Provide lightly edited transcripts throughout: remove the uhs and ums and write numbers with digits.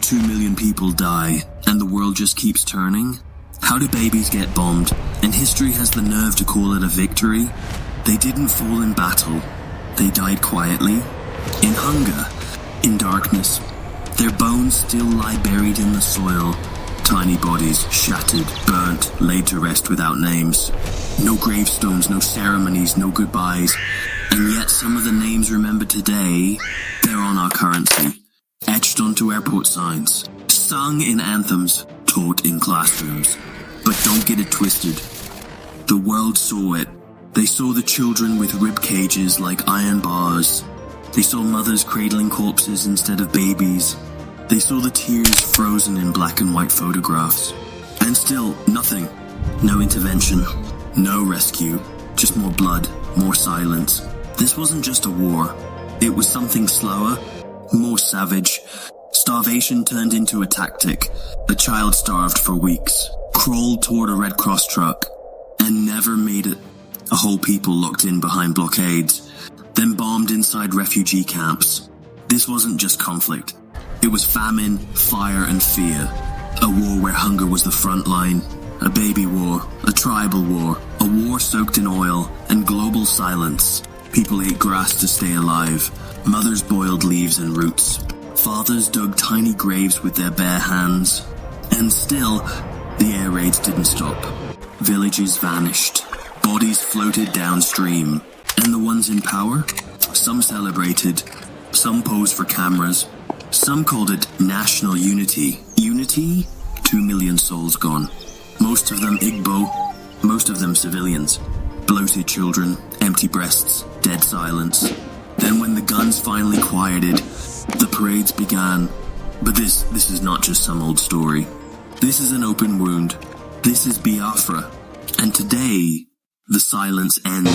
2 million people die, and the world just keeps turning? How do babies get bombed, and history has the nerve to call it a victory? They didn't fall in battle. They died quietly, in hunger, in darkness. Their bones still lie buried in the soil. Tiny bodies, shattered, burnt, laid to rest without names. No gravestones, no ceremonies, no goodbyes. And yet some of the names remembered today, they're on our currency. Etched onto airport signs. Sung in anthems, taught in classrooms. But don't get it twisted. The world saw it. They saw the children with rib cages like iron bars. They saw mothers cradling corpses instead of babies. They saw the tears frozen in black and white photographs. And still, nothing. No intervention. No rescue. Just more blood. More silence. This wasn't just a war. It was something slower. More savage. Starvation turned into a tactic. A child starved for weeks. Crawled toward a Red Cross truck. And never made it. A whole people locked in behind blockades. Then bombed inside refugee camps. This wasn't just conflict. It was famine, fire, and fear. A war where hunger was the front line. A baby war. A tribal war. A war soaked in oil and global silence. People ate grass to stay alive. Mothers boiled leaves and roots. Fathers dug tiny graves with their bare hands. And still, the air raids didn't stop. Villages vanished. Bodies floated downstream. And the ones in power? Some celebrated. Some posed for cameras. Some called it national unity. Unity? 2 million souls gone. Most of them Igbo. Most of them civilians. Bloated children. Empty breasts. Dead silence. Then when the guns finally quieted, the parades began. But this is not just some old story. This is an open wound. This is Biafra. And today, the silence ends.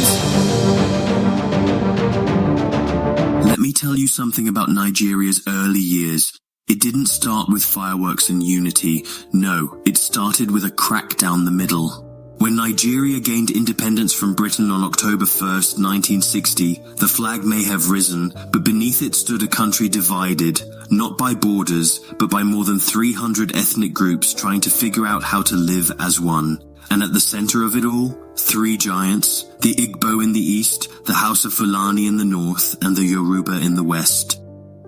Let me tell you something about Nigeria's early years. It didn't start with fireworks and unity. No, it started with a crack down the middle. When Nigeria gained independence from Britain on October 1st, 1960, the flag may have risen, but beneath it stood a country divided, not by borders, but by more than 300 ethnic groups trying to figure out how to live as one. And at the center of it all, 3 giants, the Igbo in the east, the House of Fulani in the north, and the Yoruba in the west.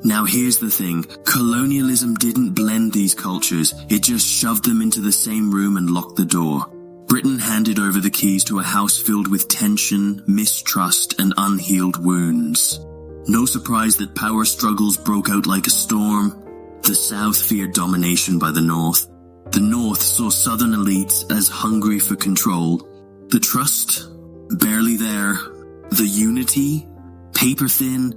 Now here's the thing, colonialism didn't blend these cultures, it just shoved them into the same room and locked the door. Britain handed over the keys to a house filled with tension, mistrust, and unhealed wounds. No surprise that power struggles broke out like a storm. The South feared domination by the North. The North saw Southern elites as hungry for control. The trust? Barely there. The unity? Paper thin.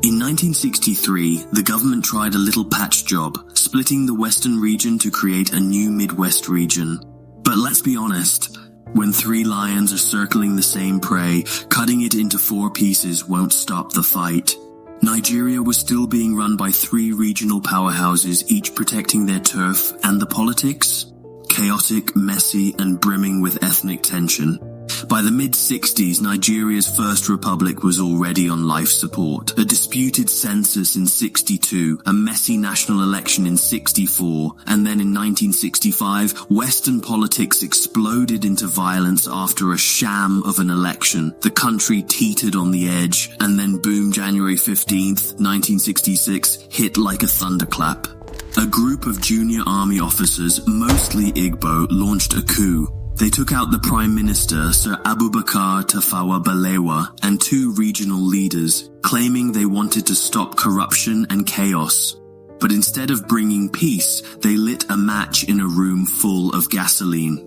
In 1963, the government tried a little patch job, splitting the Western region to create a new Midwest region. But let's be honest, when 3 lions are circling the same prey, cutting it into 4 pieces won't stop the fight. Nigeria was still being run by 3 regional powerhouses, each protecting their turf, and the politics? Chaotic, messy, and brimming with ethnic tension. By the mid-60s, Nigeria's first republic was already on life support. A disputed census in 62, a messy national election in 64, and then in 1965, Western politics exploded into violence after a sham of an election. The country teetered on the edge, and then boom, January 15th, 1966, hit like a thunderclap. A group of junior army officers, mostly Igbo, launched a coup. They took out the Prime Minister, Sir Abubakar Tafawa Balewa, and 2 regional leaders, claiming they wanted to stop corruption and chaos. But instead of bringing peace, they lit a match in a room full of gasoline.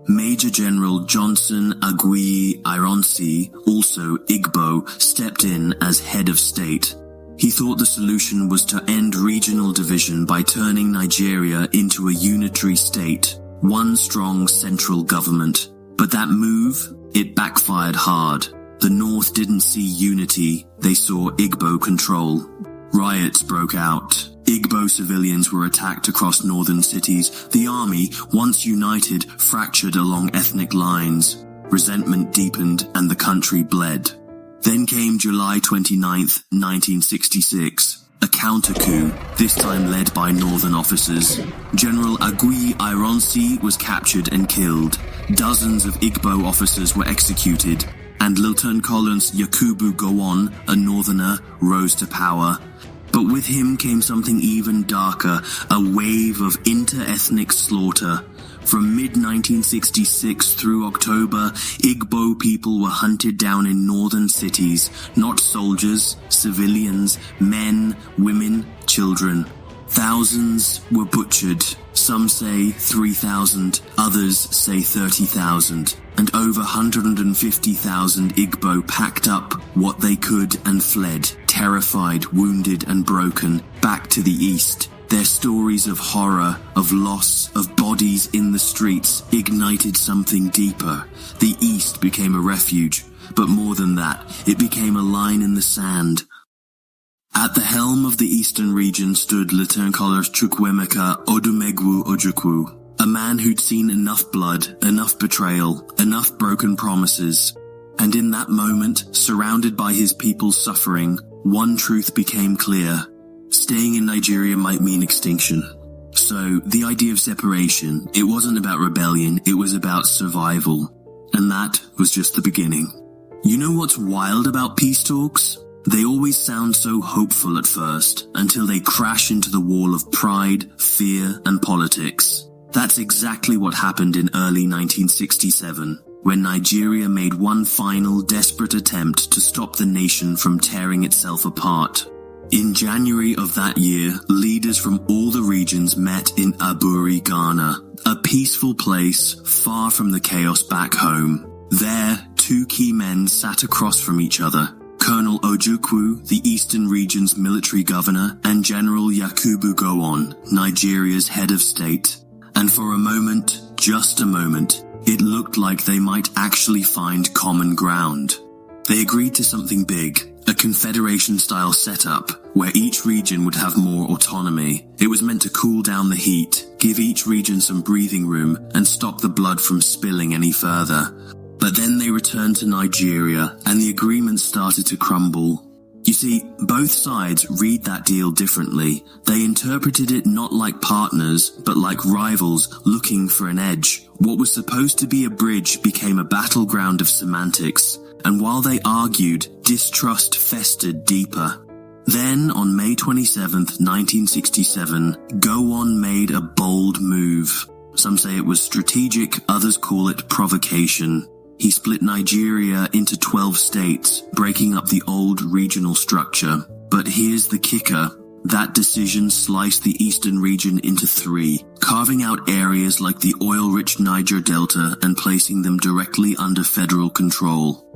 Major General Johnson Aguiyi Ironsi, also Igbo, stepped in as head of state. He thought the solution was to end regional division by turning Nigeria into a unitary state. One strong central government. But that move, it backfired hard. The North didn't see unity, they saw Igbo control. Riots broke out. Igbo civilians were attacked across northern cities. The army, once united, fractured along ethnic lines. Resentment deepened and the country bled. Then came July 29th, 1966. a counter-coup, this time led by northern officers. General Agui Ironsi was captured and killed. Dozens of Igbo officers were executed, and Lieutenant Colonel Yakubu Gowon, a northerner, rose to power. But with him came something even darker, a wave of inter-ethnic slaughter. From mid-1966 through October, Igbo people were hunted down in northern cities, not soldiers, civilians, men, women, children. Thousands were butchered. Some say 3,000, others say 30,000. And over 150,000 Igbo packed up what they could and fled, terrified, wounded and broken, back to the east. Their stories of horror, of loss, of bodies in the streets ignited something deeper. The east became a refuge, but more than that, it became a line in the sand. At the helm of the eastern region stood Lieutenant Colonel Chukwuemeka Odumegwu Ojukwu, a man who'd seen enough blood, enough betrayal, enough broken promises. And in that moment, surrounded by his people's suffering, one truth became clear. Staying in Nigeria might mean extinction. So, the idea of separation, it wasn't about rebellion, it was about survival. And that was just the beginning. You know what's wild about peace talks? They always sound so hopeful at first, until they crash into the wall of pride, fear, and politics. That's exactly what happened in early 1967, when Nigeria made one final desperate attempt to stop the nation from tearing itself apart. In January of that year, leaders from all the regions met in Aburi, Ghana, a peaceful place far from the chaos back home. There, two key men sat across from each other. Colonel Ojukwu, the Eastern Region's military governor, and General Yakubu Gowon, Nigeria's head of state. And for a moment, just a moment, it looked like they might actually find common ground. They agreed to something big, a confederation-style setup, where each region would have more autonomy. It was meant to cool down the heat, give each region some breathing room, and stop the blood from spilling any further. But then they returned to Nigeria, and the agreement started to crumble. You see, both sides read that deal differently. They interpreted it not like partners, but like rivals looking for an edge. What was supposed to be a bridge became a battleground of semantics. And while they argued, distrust festered deeper. Then, on May 27th, 1967, Gowon made a bold move. Some say it was strategic, others call it provocation. He split Nigeria into 12 states, breaking up the old regional structure. But here's the kicker. That decision sliced the eastern region into 3, carving out areas like the oil-rich Niger Delta and placing them directly under federal control.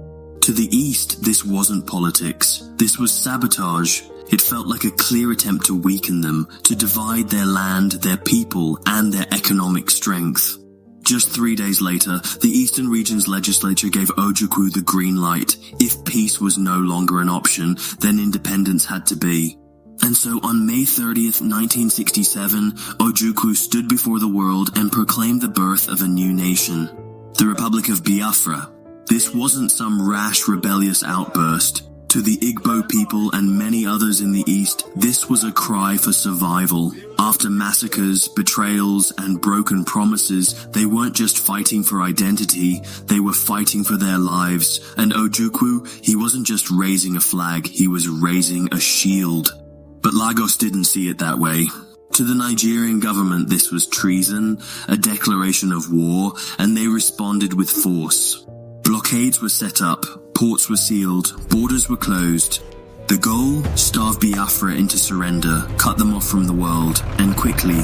To the east, this wasn't politics. This was sabotage. It felt like a clear attempt to weaken them, to divide their land, their people, and their economic strength. Just 3 days later, the Eastern Region's legislature gave Ojukwu the green light. If peace was no longer an option, then independence had to be. And so on May 30th, 1967, Ojukwu stood before the world and proclaimed the birth of a new nation, the Republic of Biafra. This wasn't some rash, rebellious outburst. To the Igbo people and many others in the East, this was a cry for survival. After massacres, betrayals, and broken promises, they weren't just fighting for identity, they were fighting for their lives. And Ojukwu, he wasn't just raising a flag, he was raising a shield. But Lagos didn't see it that way. To the Nigerian government, this was treason, a declaration of war, and they responded with force. Blockades were set up, ports were sealed, borders were closed. The goal? Starve Biafra into surrender, cut them off from the world, and quickly.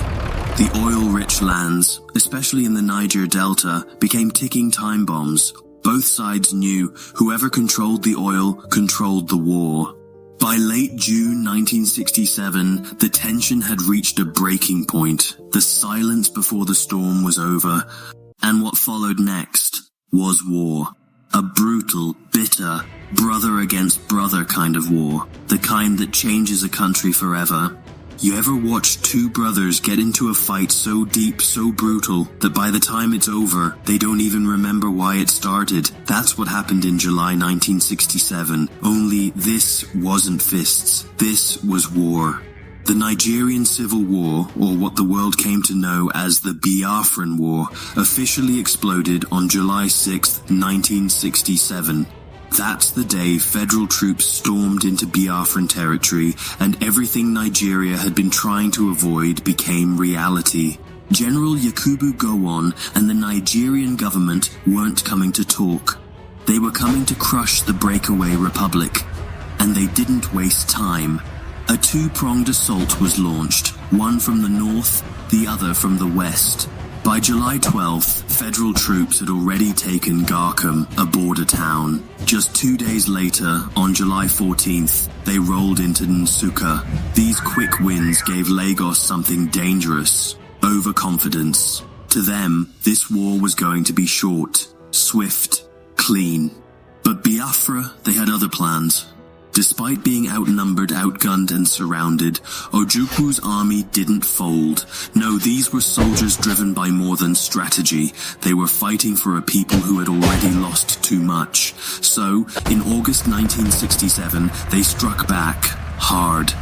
The oil-rich lands, especially in the Niger Delta, became ticking time bombs. Both sides knew whoever controlled the oil controlled the war. By late June 1967, the tension had reached a breaking point. The silence before the storm was over, and what followed next was war. A brutal, bitter, brother against brother kind of war. The kind that changes a country forever. You ever watched two brothers get into a fight so deep, so brutal, that by the time it's over, they don't even remember why it started? That's what happened in July 1967, only this wasn't fists. This was war. The Nigerian Civil War, or what the world came to know as the Biafran War, officially exploded on July 6, 1967. That's the day federal troops stormed into Biafran territory, and everything Nigeria had been trying to avoid became reality. General Yakubu Gowon and the Nigerian government weren't coming to talk. They were coming to crush the breakaway republic. And they didn't waste time. A two-pronged assault was launched, one from the north, the other from the west. By July 12th, federal troops had already taken Garkum, a border town. Just 2 days later, on July 14th, they rolled into Nsukka. These quick wins gave Lagos something dangerous: overconfidence. To them, this war was going to be short, swift, clean. But Biafra, they had other plans. Despite being outnumbered, outgunned and surrounded, Ojukwu's army didn't fold. No, these were soldiers driven by more than strategy. They were fighting for a people who had already lost too much. So, in August 1967, they struck back, hard.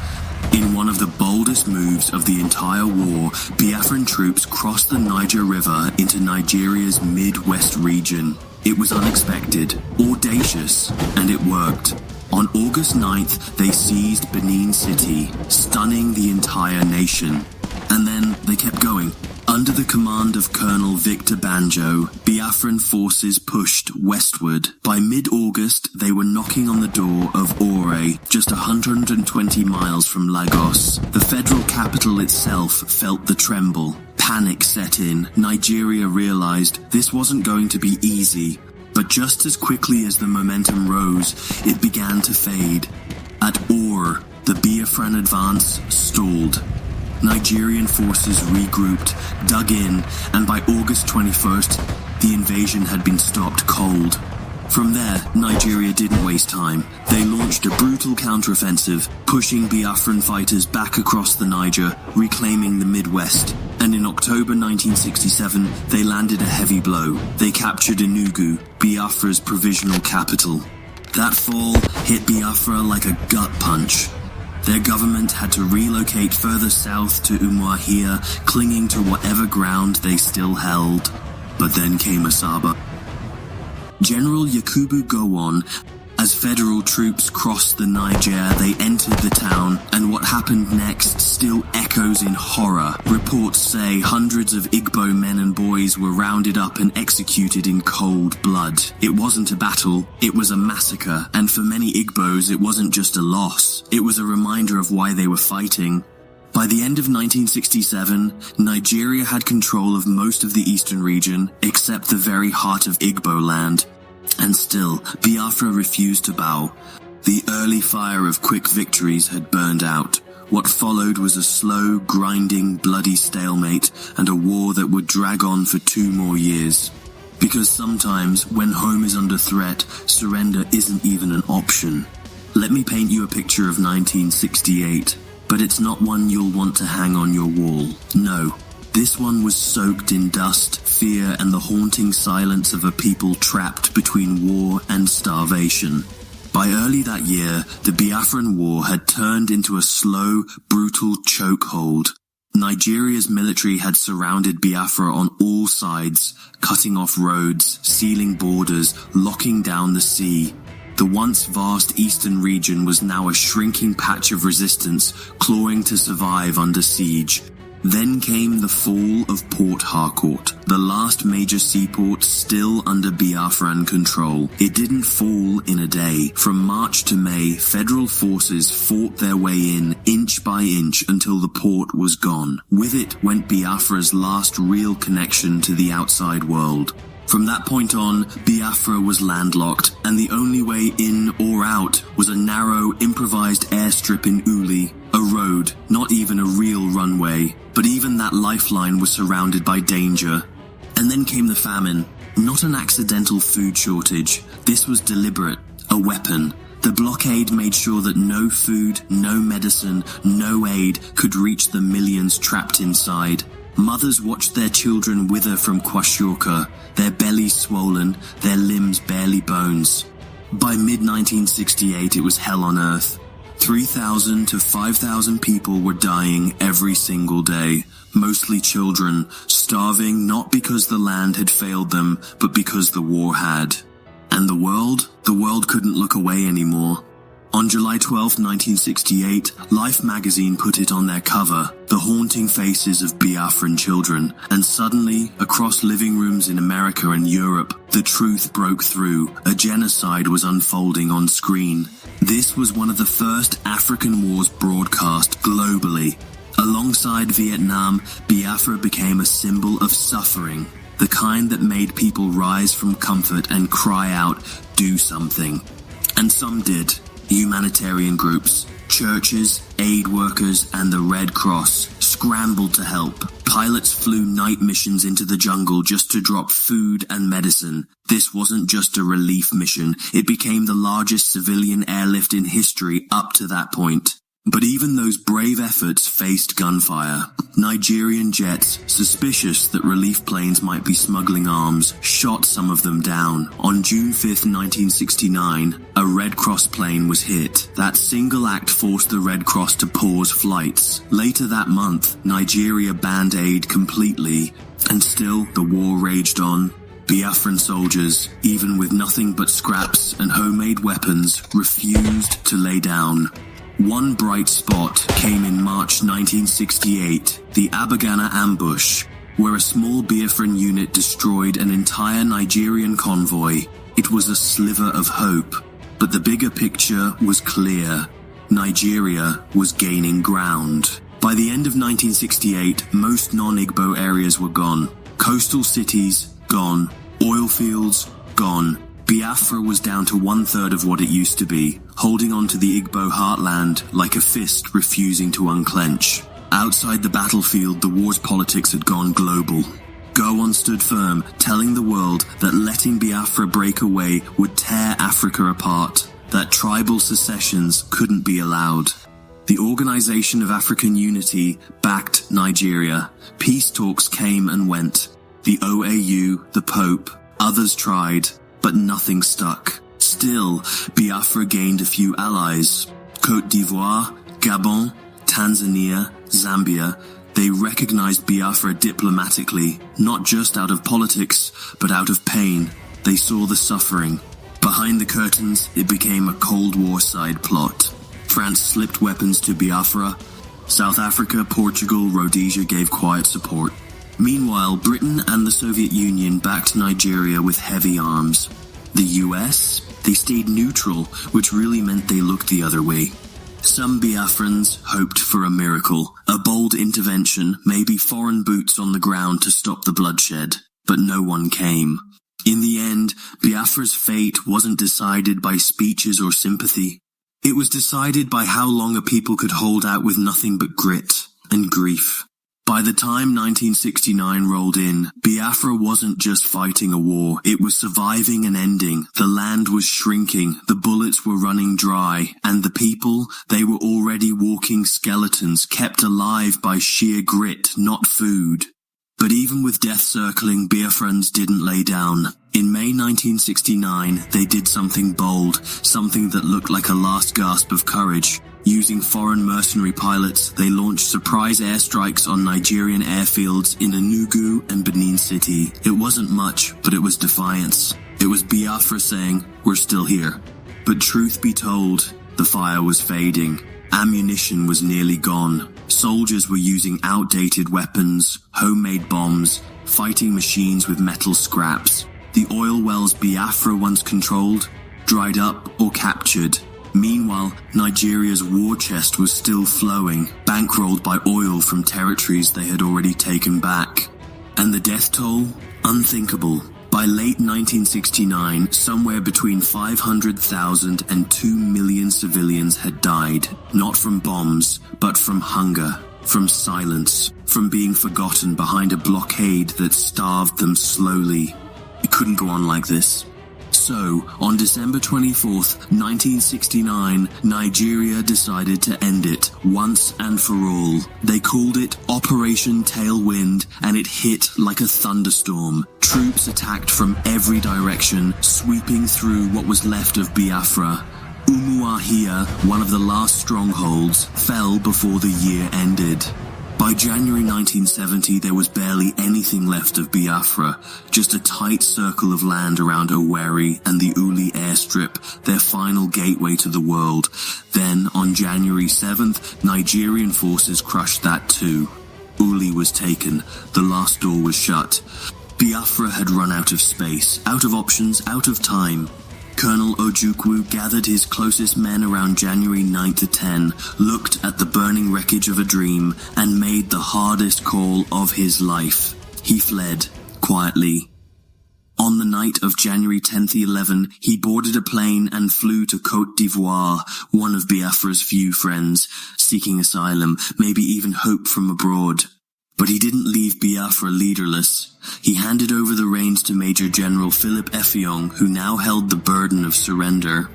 In one of the boldest moves of the entire war, Biafran troops crossed the Niger River into Nigeria's Midwest region. It was unexpected, audacious, and it worked. On August 9th, they seized Benin City, stunning the entire nation. And then they kept going. Under the command of Colonel Victor Banjo, Biafran forces pushed westward. By mid-August, they were knocking on the door of Ore, just 120 miles from Lagos. The federal capital itself felt the tremble. Panic set in. Nigeria realized this wasn't going to be easy. But just as quickly as the momentum rose, it began to fade. At Ore, the Biafran advance stalled. Nigerian forces regrouped, dug in, and by August 21st, the invasion had been stopped cold. From there, Nigeria didn't waste time. They launched a brutal counteroffensive, pushing Biafran fighters back across the Niger, reclaiming the Midwest. And in October 1967, they landed a heavy blow. They captured Enugu, Biafra's provisional capital. That fall hit Biafra like a gut punch. Their government had to relocate further south to Umuahia, clinging to whatever ground they still held. But then came Asaba. General Yakubu Gowon, as federal troops crossed the Niger, they entered the town, and what happened next still echoes in horror. Reports say hundreds of Igbo men and boys were rounded up and executed in cold blood. It wasn't a battle, it was a massacre, and for many Igbos it wasn't just a loss, it was a reminder of why they were fighting. By the end of 1967, Nigeria had control of most of the eastern region, except the very heart of Igbo land. And still, Biafra refused to bow. The early fire of quick victories had burned out. What followed was a slow, grinding, bloody stalemate, and a war that would drag on for 2 more years. Because sometimes, when home is under threat, surrender isn't even an option. Let me paint you a picture of 1968. But it's not one you'll want to hang on your wall. No, this one was soaked in dust, fear, and the haunting silence of a people trapped between war and starvation. By early that year, the Biafran War had turned into a slow, brutal chokehold. Nigeria's military had surrounded Biafra on all sides, cutting off roads, sealing borders, locking down the sea. The once vast eastern region was now a shrinking patch of resistance, clawing to survive under siege. Then came the fall of Port Harcourt, the last major seaport still under Biafran control. It didn't fall in a day. From March to May, federal forces fought their way in, inch by inch, until the port was gone. With it went Biafra's last real connection to the outside world. From that point on, Biafra was landlocked, and the only way in or out was a narrow, improvised airstrip in Uli, a road, not even a real runway. But even that lifeline was surrounded by danger. And then came the famine. Not an accidental food shortage. This was deliberate, a weapon. The The blockade made sure that no food, no medicine, no aid could reach the millions trapped inside. Mothers watched their children wither from kwashiorkor, their bellies swollen, their limbs barely bones. By mid-1968, it was hell on earth. 3,000 to 5,000 people were dying every single day, mostly children, starving not because the land had failed them, but because the war had. And the world couldn't look away anymore. On July 12, 1968, Life magazine put it on their cover, the haunting faces of Biafran children, and suddenly, across living rooms in America and Europe, the truth broke through. A genocide was unfolding on screen. This was one of the first African wars broadcast globally. Alongside Vietnam, Biafra became a symbol of suffering, the kind that made people rise from comfort and cry out, "Do something." And some did. Humanitarian groups, churches, aid workers, and the Red Cross scrambled to help. Pilots flew night missions into the jungle just to drop food and medicine. This wasn't just a relief mission, it became the largest civilian airlift in history up to that point. But even those brave efforts faced gunfire. Nigerian jets, suspicious that relief planes might be smuggling arms, shot some of them down. On June 5, 1969, a Red Cross plane was hit. That single act forced the Red Cross to pause flights. Later that month, Nigeria banned aid completely, and still the war raged on. Biafran soldiers, even with nothing but scraps and homemade weapons, refused to lay down. One bright spot came in March 1968, the Abagana ambush, where a small Biafran unit destroyed an entire Nigerian convoy. It was a sliver of hope, but the bigger picture was clear. Nigeria was gaining ground. By the end of 1968, most non-Igbo areas were gone. Coastal cities, gone. Oil fields, gone. Biafra was down to 1/3 of what it used to be, holding on to the Igbo heartland like a fist refusing to unclench. Outside the battlefield, the war's politics had gone global. Gowon stood firm, telling the world that letting Biafra break away would tear Africa apart, that tribal secessions couldn't be allowed. The Organization of African Unity backed Nigeria. Peace talks came and went. The OAU, the Pope, others tried, but nothing stuck. Still, Biafra gained a few allies. Côte d'Ivoire, Gabon, Tanzania, Zambia. They recognized Biafra diplomatically, not just out of politics, but out of pain. They saw the suffering. Behind the curtains, it became a Cold War side plot. France slipped weapons to Biafra. South Africa, Portugal, Rhodesia gave quiet support. Meanwhile, Britain and the Soviet Union backed Nigeria with heavy arms. The US? They stayed neutral, which really meant they looked the other way. Some Biafrans hoped for a miracle, a bold intervention, maybe foreign boots on the ground to stop the bloodshed. But no one came. In the end, Biafra's fate wasn't decided by speeches or sympathy. It was decided by how long a people could hold out with nothing but grit and grief. By the time 1969 rolled in, Biafra wasn't just fighting a war, it was surviving an ending. The land was shrinking, the bullets were running dry, and the people, they were already walking skeletons, kept alive by sheer grit, not food. But even with death circling, Biafrans didn't lay down. In May 1969, they did something bold, something that looked like a last gasp of courage. Using foreign mercenary pilots, they launched surprise airstrikes on Nigerian airfields in Enugu and Benin City. It wasn't much, but it was defiance. It was Biafra saying, "We're still here." But truth be told, the fire was fading. Ammunition was nearly gone. Soldiers were using outdated weapons, homemade bombs, fighting machines with metal scraps. The oil wells Biafra once controlled, dried up or captured. Meanwhile, Nigeria's war chest was still flowing, bankrolled by oil from territories they had already taken back. And the death toll? Unthinkable. By late 1969, somewhere between 500,000 and 2 million civilians had died, not from bombs, but from hunger, from silence, from being forgotten behind a blockade that starved them slowly. It couldn't go on like this. So, on December 24th, 1969, Nigeria decided to end it once and for all. They called it Operation Tailwind, and it hit like a thunderstorm. Troops attacked from every direction, sweeping through what was left of Biafra. Umuahia, one of the last strongholds, fell before the year ended. By January 1970, there was barely anything left of Biafra, just a tight circle of land around Owerri and the Uli airstrip, their final gateway to the world. Then, on January 7th, Nigerian forces crushed that too. Uli was taken, the last door was shut. Biafra had run out of space, out of options, out of time. Colonel Ojukwu gathered his closest men around January 9 to 10, looked at the burning wreckage of a dream, and made the hardest call of his life. He fled, quietly. On the night of January 10-11, he boarded a plane and flew to Côte d'Ivoire, one of Biafra's few friends, seeking asylum, maybe even hope from abroad. But he didn't leave Biafra leaderless. He handed over the reins to Major General Philip Effiong, who now held the burden of surrender.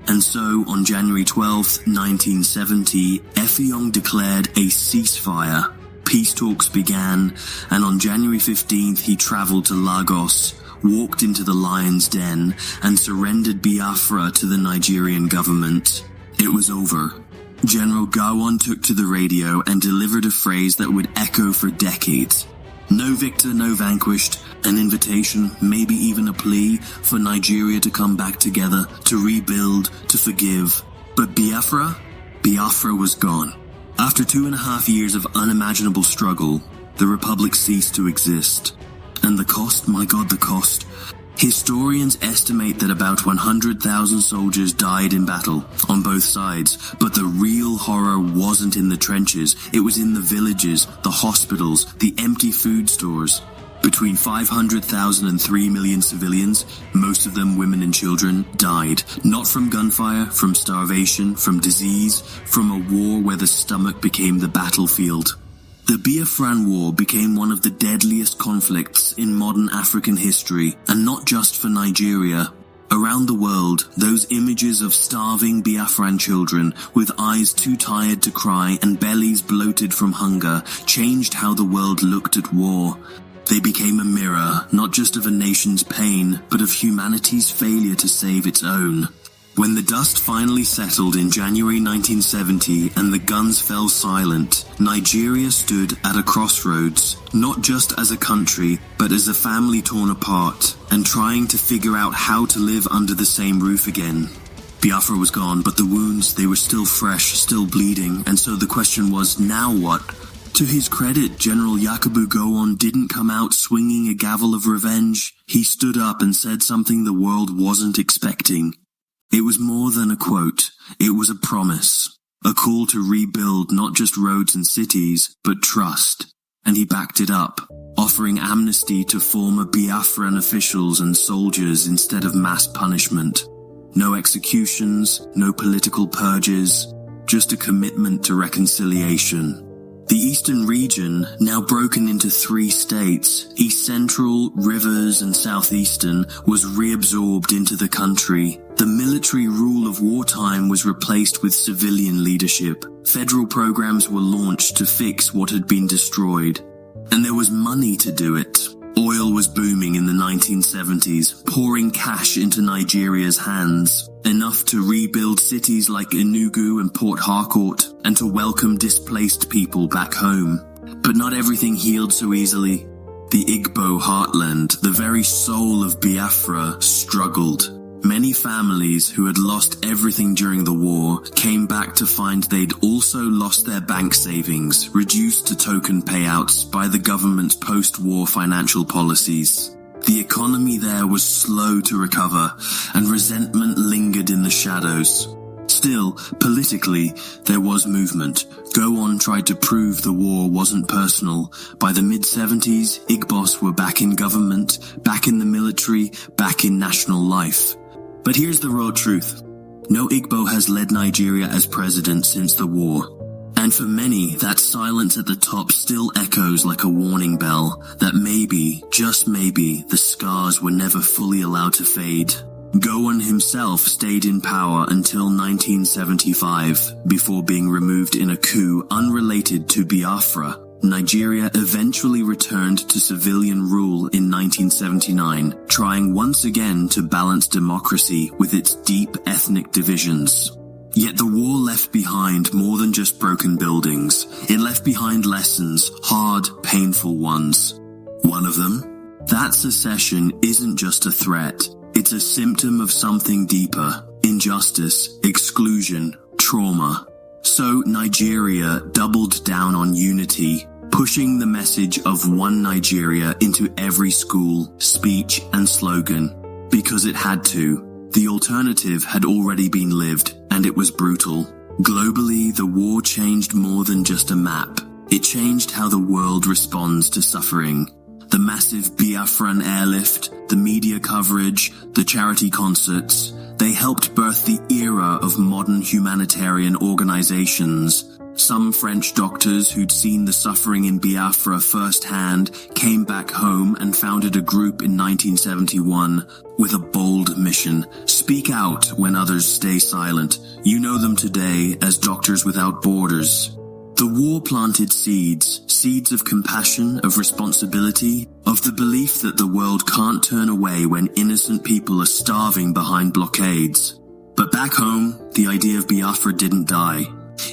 And so, on January 12, 1970, Effiong declared a ceasefire. Peace talks began, and on January 15th he traveled to Lagos, walked into the lion's den, and surrendered Biafra to the Nigerian government. It was over. General Gowon took to the radio and delivered a phrase that would echo for decades. No victor, no vanquished, an invitation, maybe even a plea for Nigeria to come back together, to rebuild, to forgive. But Biafra? Biafra was gone. After 2.5 years of unimaginable struggle, the republic ceased to exist. And the cost, my God, the cost. Historians estimate that about 100,000 soldiers died in battle, on both sides, but the real horror wasn't in the trenches, it was in the villages, the hospitals, the empty food stores. Between 500,000 and 3 million civilians, most of them women and children, died. Not from gunfire, from starvation, from disease, from a war where the stomach became the battlefield. The Biafran War became one of the deadliest conflicts in modern African history, and not just for Nigeria. Around the world, those images of starving Biafran children with eyes too tired to cry and bellies bloated from hunger changed how the world looked at war. They became a mirror, not just of a nation's pain, but of humanity's failure to save its own. When the dust finally settled in January 1970 and the guns fell silent, Nigeria stood at a crossroads, not just as a country, but as a family torn apart, and trying to figure out how to live under the same roof again. Biafra was gone, but the wounds, they were still fresh, still bleeding, and so the question was, now what? To his credit, General Yakubu Gowon didn't come out swinging a gavel of revenge. He stood up and said something the world wasn't expecting. It was more than a quote, it was a promise, a call to rebuild not just roads and cities, but trust. And he backed it up, offering amnesty to former Biafran officials and soldiers instead of mass punishment. No executions, no political purges, just a commitment to reconciliation. The eastern region, now broken into 3 states, East Central, Rivers and Southeastern, was reabsorbed into the country. The military rule of wartime was replaced with civilian leadership. Federal programs were launched to fix what had been destroyed. And there was money to do it. Oil was booming in the 1970s, pouring cash into Nigeria's hands, enough to rebuild cities like Enugu and Port Harcourt, and to welcome displaced people back home. But not everything healed so easily. The Igbo heartland, the very soul of Biafra, struggled. Many families who had lost everything during the war came back to find they'd also lost their bank savings, reduced to token payouts by the government's post-war financial policies. The economy there was slow to recover, and resentment lingered in the shadows. Still, politically, there was movement. Gowon tried to prove the war wasn't personal. By the mid-70s, Igbos were back in government, back in the military, back in national life. But here's the raw truth. No Igbo has led Nigeria as president since the war. And for many, that silence at the top still echoes like a warning bell that maybe, just maybe, the scars were never fully allowed to fade. Gowon himself stayed in power until 1975, before being removed in a coup unrelated to Biafra. Nigeria eventually returned to civilian rule in 1979, trying once again to balance democracy with its deep ethnic divisions. Yet the war left behind more than just broken buildings. It left behind lessons, hard, painful ones. One of them? That secession isn't just a threat. It's a symptom of something deeper: injustice, exclusion, trauma. So Nigeria doubled down on unity, pushing the message of one Nigeria into every school, speech, and slogan. Because it had to. The alternative had already been lived, and it was brutal. Globally, the war changed more than just a map. It changed how the world responds to suffering. The massive Biafran airlift, the media coverage, the charity concerts, they helped birth the era of modern humanitarian organizations. Some French doctors who'd seen the suffering in Biafra firsthand came back home and founded a group in 1971 with a bold mission: speak out when others stay silent. You know them today as Doctors Without Borders. The war planted seeds of compassion, of responsibility, of the belief that the world can't turn away when innocent people are starving behind blockades. But back home, the idea of Biafra didn't die.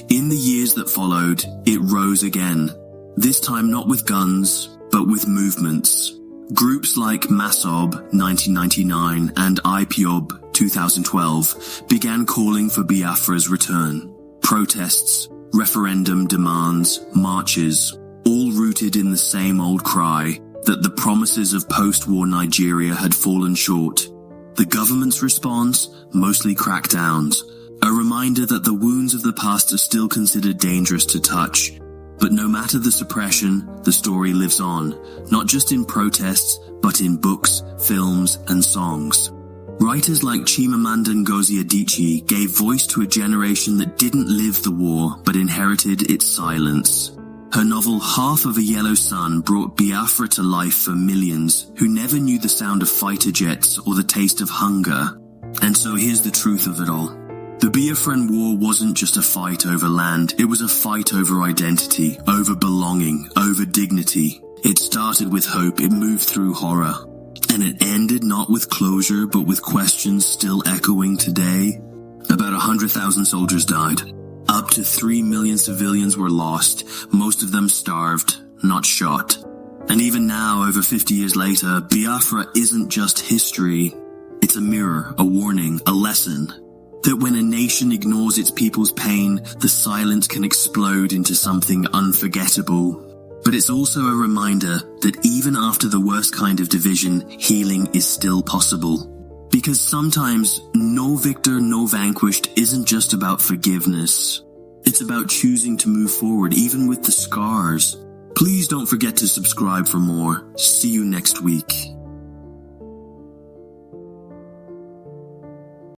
In the years that followed, it rose again. This time not with guns, but with movements. Groups like MASOB 1999 and IPOB 2012 began calling for Biafra's return. Protests, referendum demands, marches, all rooted in the same old cry that the promises of post-war Nigeria had fallen short. The government's response? Mostly crackdowns. A reminder that the wounds of the past are still considered dangerous to touch. But no matter the suppression, the story lives on, not just in protests, but in books, films, and songs. Writers like Chimamanda Ngozi Adichie gave voice to a generation that didn't live the war, but inherited its silence. Her novel Half of a Yellow Sun brought Biafra to life for millions who never knew the sound of fighter jets or the taste of hunger. And so here's the truth of it all. The Biafran War wasn't just a fight over land, it was a fight over identity, over belonging, over dignity. It started with hope, it moved through horror. And it ended not with closure, but with questions still echoing today. About 100,000 soldiers died. Up to 3 million civilians were lost, most of them starved, not shot. And even now, over 50 years later, Biafra isn't just history. It's a mirror, a warning, a lesson. That when a nation ignores its people's pain, the silence can explode into something unforgettable. But it's also a reminder that even after the worst kind of division, healing is still possible. Because sometimes, no victor, no vanquished isn't just about forgiveness. It's about choosing to move forward, even with the scars. Please don't forget to subscribe for more. See you next week.